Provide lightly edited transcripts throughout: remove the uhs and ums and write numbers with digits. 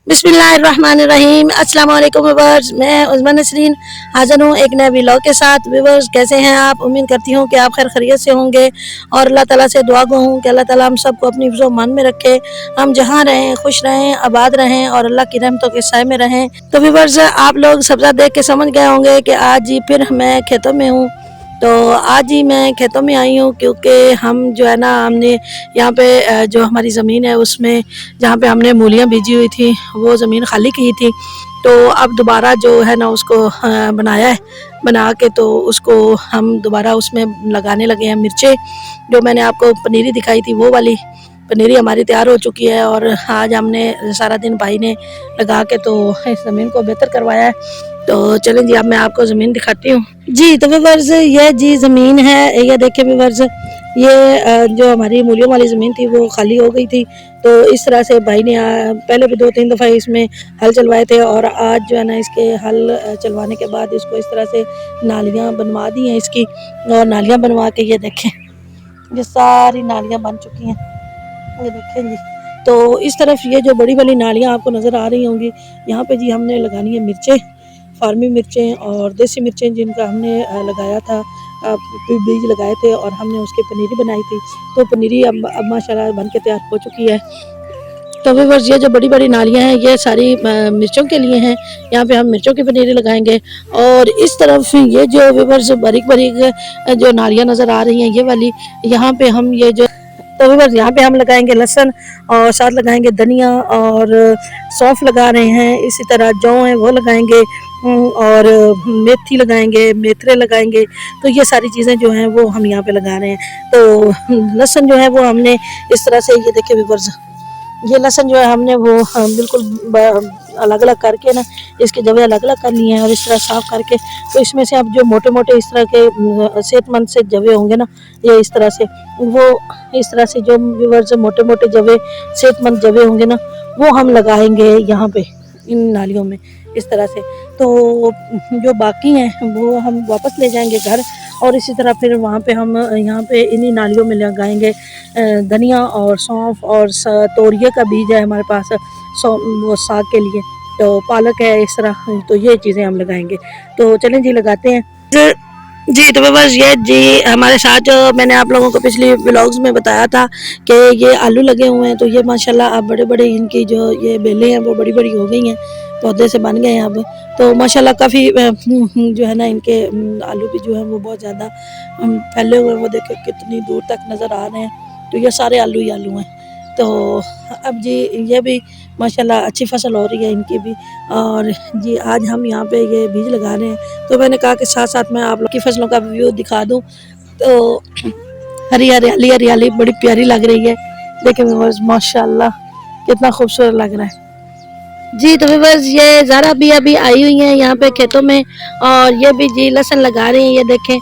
बिस्मिल्लाहिर्रहमानिर्रहीम। अस्सलाम वालेकुम व्यूअर्स, मैं उज़्मा नसरीन हाज़िर हूँ एक नए व्लॉग के साथ। व्यूअर्स कैसे हैं आप? उम्मीद करती हूँ कि आप खैर खैरियत से होंगे और अल्लाह ताला से दुआ गो हूँ कि अल्लाह ताला हम सबको अपनी हिफ्ज़ मान में रखे, हम जहाँ रहें खुश रहें, आबाद रहें और अल्लाह की रहमतों के साए में रहें। तो व्यूअर्स आप लोग सब्ज़ा देख के समझ गए होंगे कि आज ही फिर मैं खेतों में हूँ। तो आज ही मैं खेतों में आई हूँ क्योंकि हम जो है ना हमने यहाँ पे जो हमारी ज़मीन है उसमें जहाँ पे हमने मूलियाँ बीजी हुई थी वो ज़मीन खाली की थी। तो अब दोबारा जो है ना उसको बनाया है, बना के तो उसको हम दोबारा उसमें लगाने लगे हैं मिर्चें। जो मैंने आपको पनीरी दिखाई थी वो वाली पनीरी हमारी तैयार हो चुकी है और आज हमने सारा दिन भाई ने लगा के तो इस ज़मीन को बेहतर करवाया है। तो चलें जी अब मैं आपको ज़मीन दिखाती हूँ जी। तो व्यूअर्स ये जी ज़मीन है, ये देखिए व्यूअर्स ये जो हमारी मूलियों वाली ज़मीन थी वो खाली हो गई थी। तो इस तरह से भाई ने पहले भी 2-3 दफ़ा इसमें हल चलवाए थे और आज जो है ना इसके हल चलवाने के बाद इसको इस तरह से नालियाँ बनवा दी हैं इसकी। और नालियाँ बनवा के ये देखें ये सारी नालियाँ बन चुकी हैं, ये देखें जी। तो इस तरफ ये जो बड़ी वाली नालियाँ आपको नज़र आ रही होंगी, यहाँ पे जी हमने लगानी है मिर्चें, फार्मी मिर्चें और देसी मिर्चें जिनका हमने लगाया था, बीज लगाए थे और हमने उसकी पनीरी बनाई थी। तो पनीरी अब माशाल्लाह बन के तैयार हो चुकी है। तो व्यूअर्स ये जो बड़ी बड़ी नालियाँ हैं ये सारी मिर्चों के लिए हैं, यहाँ पे हम मिर्चों की पनीरी लगाएंगे। और इस तरफ ये जो व्यूअर्स बारीक बारीक जो नालियाँ नज़र आ रही हैं ये वाली, यहाँ पे हम ये जो तो व्यूअर्स यहाँ पे हम लगाएंगे लहसुन और साथ लगाएंगे धनिया और सौंफ लगा रहे हैं। इसी तरह जौ है वो लगाएंगे और मेथी लगाएंगे, मेथरे लगाएंगे। तो ये सारी चीज़ें जो हैं वो हम यहाँ पे लगा रहे हैं। तो लहसुन जो है वो हमने इस तरह से ये देखिए व्यूअर्स ये लहसुन जो है हमने वो बिल्कुल अलग अलग करके ना इसके जवे अलग अलग कर लिए हैं और इस तरह साफ़ करके। तो इसमें से अब जो मोटे मोटे इस तरह के सेहतमंद से जवे होंगे ना, ये इस तरह से वो इस तरह से जो व्यूअर्स मोटे मोटे जवे सेहतमंद जवे होंगे ना वो हम लगाएंगे यहाँ पे इन नालियों में इस तरह से। तो जो बाकी हैं वो हम वापस ले जाएंगे घर और इसी तरह फिर वहाँ पे हम यहाँ पे इन्हीं नालियों में लगाएंगे धनिया और सौंफ और तोरिए का बीज है हमारे पास वो साग के लिए, तो पालक है इस तरह। तो ये चीज़ें हम लगाएंगे। तो चलें जी लगाते हैं जी। तो बस ये जी हमारे साथ जो मैंने आप लोगों को पिछली व्लॉग्स में बताया था कि ये आलू लगे हुए हैं। तो ये माशाल्लाह अब बड़े बड़े इनकी जो ये बेलें हैं वो बड़ी बड़ी हो गई हैं, पौधे से बन गए हैं अब। तो माशाल्लाह काफ़ी जो है ना इनके आलू भी जो है वो बहुत ज़्यादा फैले हुए हैं, वो देखे कितनी दूर तक नज़र आ रहे हैं। तो ये सारे आलू ही आलू हैं। तो अब जी ये भी माशाल्लाह अच्छी फसल हो रही है इनकी भी। और जी आज हम यहाँ पे ये बीज लगा रहे हैं। तो मैंने कहा कि साथ साथ मैं आप लोग की फसलों का व्यू दिखा दूँ। तो हरी हरियाली हरियाली बड़ी प्यारी लग रही है, लेकिन माशाल्लाह कितना खूबसूरत लग रहा है जी। तो बस ये ज़रा भी अभी आई हुई हैं यहाँ पे खेतों में और ये भी जी लहसुन लगा रही हैं, ये देखें।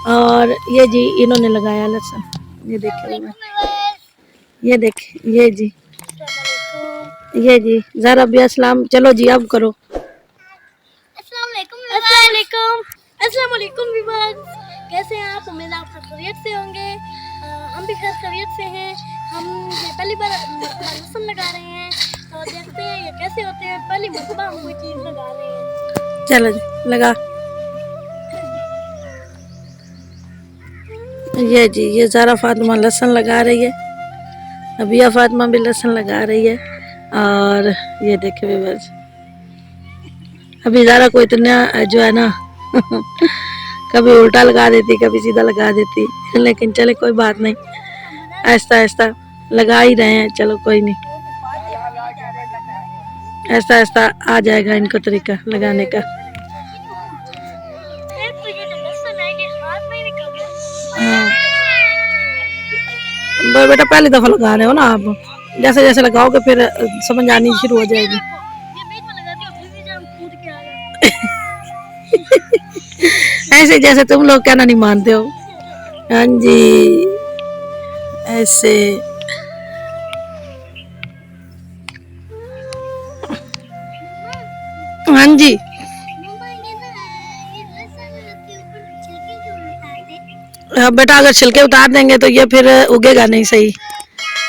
और ये जी इन्होंने लगाया लहसुन, ये देखें, ये देखें, ये जी ये जी ज़रा भी अस्सलाम। चलो जी अब करो अस्सलाम वालेकुम। अस्सलाम वालेकुम व्यूअर्स, कैसे हैं आप? उम्मीद आप खैरियत से होंगे। हम भी खैरियत से हैं। हम ये पहली बार लहसुन लगा रहे हैं, तो देखते हैं ये कैसे होते हैं। पहली मरतबा हम कोई चीज़ लगा रहे हैं। चलो जी लगा। ये जी ये ज़रा फातिमा लहसुन लगा रही है, अबिया फातिमा भी लहसुन लगा रही है। और ये देखे व्यूअर्स अभी ज़रा को इतना जो है ना कभी उल्टा लगा देती कभी सीधा लगा देती, लेकिन चले कोई बात नहीं, ऐसा ऐसा लगा ही रहे हैं। चलो कोई नहीं, ऐसा ऐसा आ जाएगा इनको तरीका लगाने का। बेटा पहली दफ़ा लगा रहे हो ना आप, जैसे जैसे लगाओगे फिर समझ आनी शुरू हो जाएगी। ऐसे जैसे तुम लोग कहना नहीं मानते हो। हाँ जी ऐसे हाँ जी हाँ बेटा, अगर छिलके उतार देंगे तो ये फिर उगेगा नहीं सही।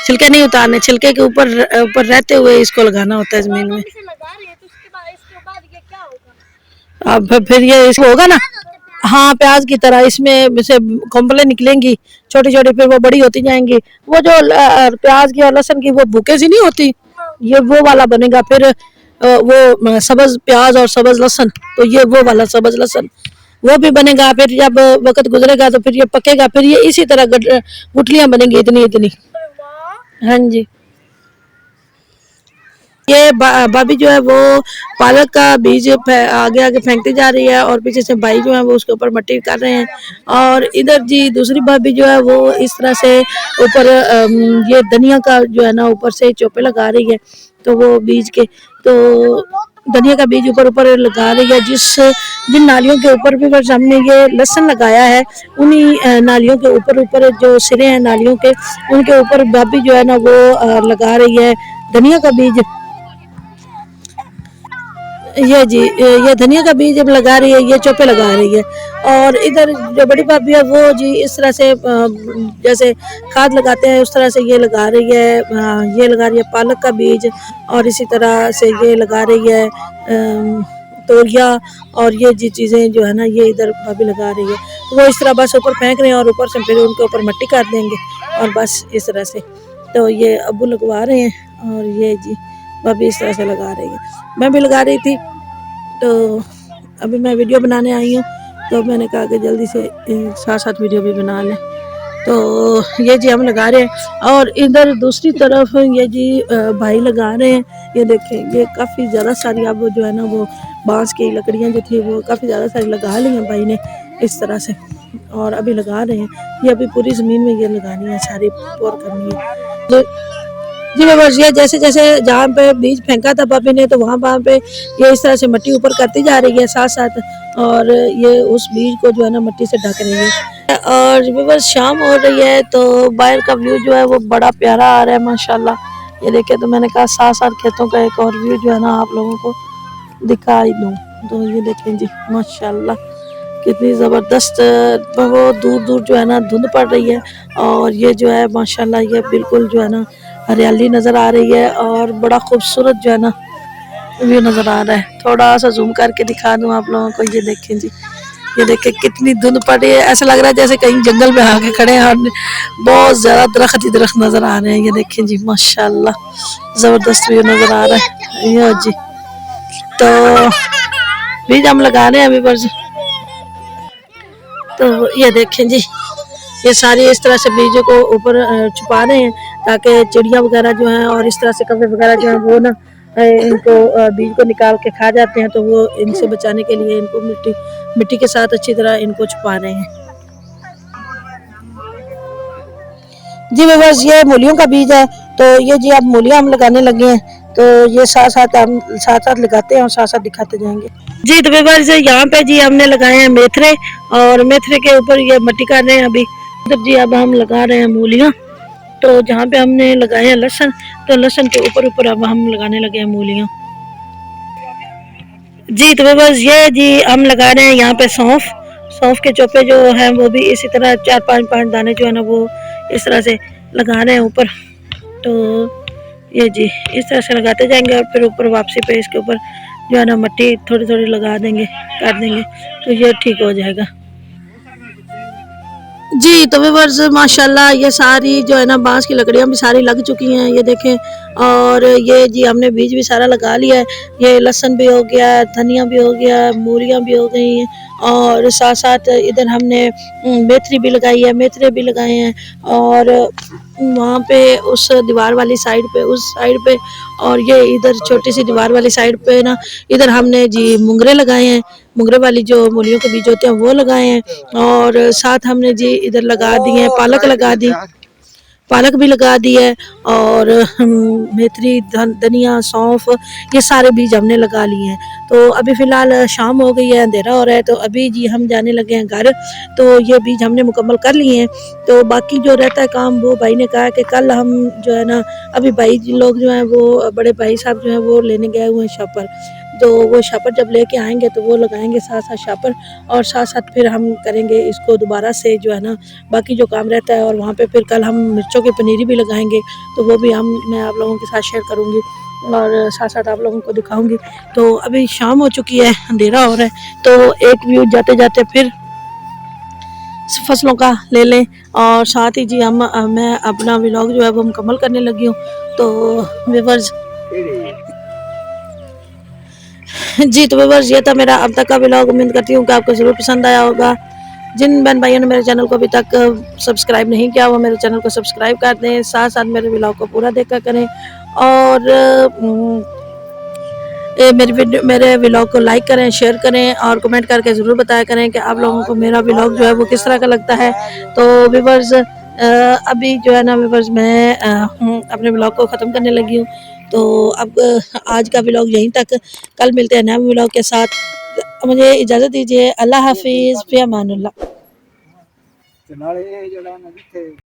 छिलके नहीं उतारने, छिलके के ऊपर ऊपर रहते हुए इसको लगाना होता है ज़मीन में। अब फिर ये इसमें होगा ना, हाँ प्याज की तरह इसमें से कोंपलें निकलेंगी छोटी छोटी, फिर वो बड़ी होती जाएंगी। वो जो प्याज की और लहसुन की वो भूखे सी नहीं होती, ये वो वाला बनेगा। फिर वो सब्ज प्याज और सब्ज लहसुन, तो ये वो वाला सब्ज लहसुन वो भी बनेगा। फिर जब वक्त गुजरेगा तो फिर ये पकेगा, फिर ये इसी तरह गुठलियां बनेंगी इतनी इतनी। हाँ जी, ये भाभी जो है वो पालक का बीज आगे आगे फेंकती जा रही है, और पीछे से भाई जो है वो उसके ऊपर मट्टी कर रहे हैं। और इधर जी दूसरी भाभी जो है वो इस तरह से ऊपर ये धनिया का जो है ना ऊपर से चोपे लगा रही है, तो वो बीज के, तो धनिया का बीज ऊपर ऊपर लगा रही है। जिन नालियों के ऊपर भी बस हमने ये लहसुन लगाया है, उन्हीं नालियों के ऊपर ऊपर जो सिरे हैं नालियों के, उनके ऊपर भाभी जो है ना वो लगा रही है धनिया का बीज। ये जी ये धनिया का बीज जब लगा रही है, ये चोपे लगा रही है। और इधर जो बड़ी भाभी है वो जी इस तरह से जैसे खाद लगाते हैं उस तरह से ये लगा रही है, ये लगा रही है पालक का बीज, और इसी तरह से ये लगा रही है तोरिया, और ये जी चीज़ें जो है ना ये इधर भाभी लगा रही है। तो वो इस तरह बस ऊपर फेंक रहे हैं, और ऊपर से फिर उनके ऊपर मिट्टी कर देंगे, और बस इस तरह से। तो ये अब्बू लगवा रहे हैं, और ये जी भाभी इस तरह से लगा रही है। मैं भी लगा रही थी, तो अभी मैं वीडियो बनाने आई हूँ, तो मैंने कहा कि जल्दी से साथ साथ वीडियो भी बना लें। तो ये जी हम लगा रहे हैं, और इधर दूसरी तरफ ये जी भाई लगा रहे हैं। ये देखें, ये काफ़ी ज़्यादा सारी अब जो है ना वो बांस की लकड़ियाँ जो थी वो काफ़ी ज़्यादा सारी लगा ली हैं भाई ने इस तरह से, और अभी लगा रहे हैं। ये अभी पूरी ज़मीन में ये लगानी है, सारी पोर करनी है। तो जी बस ये जैसे जैसे जहाँ पे बीज फेंका था भाभी ने, तो वहाँ पे ये इस तरह से मिट्टी ऊपर करती जा रही है साथ साथ, और ये उस बीज को जो है ना मिट्टी से ढक रही है। और बस शाम हो रही है, तो बाहर का व्यू जो है वो बड़ा प्यारा आ रहा है माशाल्लाह। ये देखे, तो मैंने कहा साथ साथ खेतों का एक और व्यू जो है ना आप लोगों को दिखाई दूँ। तो ये देखें जी माशाल्लाह कितनी ज़बरदस्त, वो दूर दूर जो है ना धुंध पड़ रही है, और ये जो है माशाल्लाह ये बिल्कुल जो है ना हरियाली नज़र आ रही है, और बड़ा खूबसूरत जो है ना व्यू नज़र आ रहा है। थोड़ा सा जूम करके दिखा दूँ आप लोगों को। ये देखें जी, ये देखें कितनी धुंध पड़ी है, ऐसा लग रहा है जैसे कहीं जंगल में आके खड़े हैं, और बहुत ज़्यादा दरख्त ही दरख्त नज़र आ रहे हैं। ये देखें जी माशाल्लाह ज़बरदस्त व्यू नज़र आ रहा है। ये जी तो बीज हम लगा रहे हैं अभी पर। तो ये देखें जी, ये सारी इस तरह से बीजों को ऊपर छुपा रहे हैं, ताकि चिड़िया वगैरह जो हैं और इस तरह से कौवे वगैरह जो हैं वो ना इनको बीज को निकाल के खा जाते हैं। तो वो इनसे बचाने के लिए इनको मिट्टी के साथ अच्छी तरह इनको छुपा रहे हैं। जी बस ये मूलियों का बीज है, तो ये जी अब मूलियाँ हम लगाने लगे हैं, तो ये साथ साथ लगाते हैं और साथ साथ दिखाते जाएंगे। जी तो बस यहाँ पे जी हमने लगाए हैं मेथरे, और मेथरे के ऊपर ये मट्टी कर रहे हैं अभी। तो जी अब हम लगा रहे हैं मूलियाँ, तो जहाँ पे हमने लगाए हैं लहसुन, तो लहसुन के ऊपर ऊपर अब हम लगाने लगे हैं मूलियाँ। जी तो बस ये जी हम लगा रहे हैं यहाँ पे सौंफ के चोपे जो हैं वो भी इसी तरह 4-5 दाने जो है ना वो इस तरह से लगा रहे हैं ऊपर। तो ये जी इस तरह से लगाते जाएंगे, और फिर ऊपर वापसी पे इसके ऊपर जो है ना मिट्टी थोड़ी थोड़ी लगा देंगे, कर देंगे, तो ये ठीक हो जाएगा। जी तो व्यूअर्स माशाल्लाह ये सारी जो है ना बांस की लकड़ियाँ भी सारी लग चुकी हैं, ये देखें। और ये जी हमने बीज भी सारा लगा लिया है। ये लहसुन भी हो गया, धनिया भी हो गया, मूलियाँ भी हो गई हैं, और साथ साथ इधर हमने मेथरी भी लगाई है, मेथरे भी लगाए हैं। और वहाँ पे उस दीवार वाली साइड पे, उस साइड पे, और ये इधर छोटी सी दीवार वाली साइड पे ना इधर हमने जी मुंगरे लगाए हैं। मुंगरे वाली जो मूलियों के बीज होते हैं वो लगाए हैं, और साथ हमने जी इधर लगा दिए हैं, पालक लगा दी, पालक भी लगा दी है, और मेथरी, धनिया, सौंफ, ये सारे बीज हमने लगा लिए हैं। तो अभी फ़िलहाल शाम हो गई है, अंधेरा हो रहा है, तो अभी जी हम जाने लगे हैं घर। तो ये बीज हमने मुकम्मल कर लिए हैं, तो बाकी जो रहता है काम वो भाई ने कहा कि कल हम जो है ना, अभी भाई लोग जो हैं वो बड़े भाई साहब जो हैं वो लेने गए हुए हैं शॉप पर। तो वो शापर जब लेके आएंगे तो वो लगाएंगे साथ साथ शापर, और साथ साथ फिर हम करेंगे इसको दोबारा से जो है ना बाकी जो काम रहता है। और वहाँ पे फिर कल हम मिर्चों की पनीरी भी लगाएंगे, तो वो भी मैं आप लोगों के साथ शेयर करूँगी और साथ साथ आप लोगों को दिखाऊंगी। तो अभी शाम हो चुकी है, अंधेरा हो रहा है, तो एक व्यू जाते जाते फिर फसलों का ले लें। और साथ ही जी मैं अपना व्लॉग जो है वो मुकम्मल करने लगी हूँ। तो व्यूअर्स जी, तो व्यूअर्स ये था मेरा अब तक का व्लॉग। उम्मीद करती हूँ कि आपको ज़रूर पसंद आया होगा। जिन बहन भाइयों ने मेरे चैनल को अभी तक सब्सक्राइब नहीं किया वो मेरे चैनल को सब्सक्राइब कर दें, साथ साथ मेरे व्लॉग को पूरा देखा करें और मेरे व्लॉग को लाइक करें, शेयर करें और कमेंट करके ज़रूर बताया करें कि आप लोगों को मेरा व्लॉग जो है वो किस तरह का लगता है। तो व्यूअर्स अभी जो है ना व्यूअर्स मैं अपने व्लॉग को ख़त्म करने लगी हूँ। तो अब आज का व्लॉग यहीं तक, कल मिलते हैं नए व्लॉग के साथ। मुझे इजाज़त दीजिए। अल्लाह हाफिज़, फ़ी अमानिल्लाह।